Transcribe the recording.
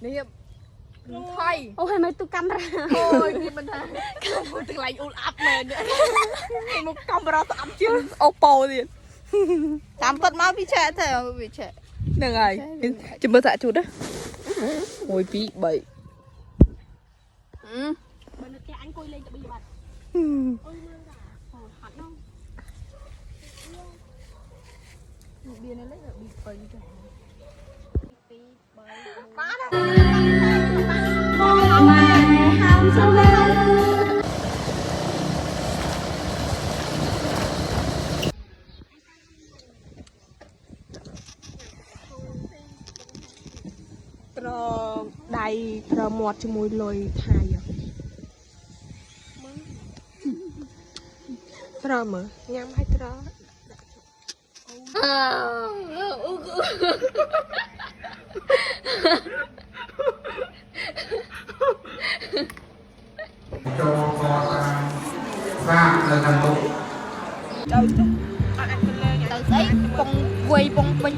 នេះថៃ អូហើយមិនទូកាមេរ៉ា អូយនេះមិនថាទាំងឡាញអូលអាប់មែនមកកាមេរ៉ាស្អាប់ជាងអូប៉ូទៀតតាមពិតមកវាឆែកទៅវាឆែកហ្នឹងហើយចាំមើលតាក់ជូតណា1 2 3បើនៅផ្ទះអញអង្គុយលេងក្បីបាត់អូយមើលតាអូហត់ដល់បៀនលេងប៊ី3ទៅបានម៉ែហាមសវេត្រដៃត្រមាត់ជាមួយលុយថៃត្រមើលញ៉ាំឲ្យត្រចូលកសាងនៅខាងមុខ ទៅអត់អាចទៅលេងទៅស្អីពងវ័យពងពេញ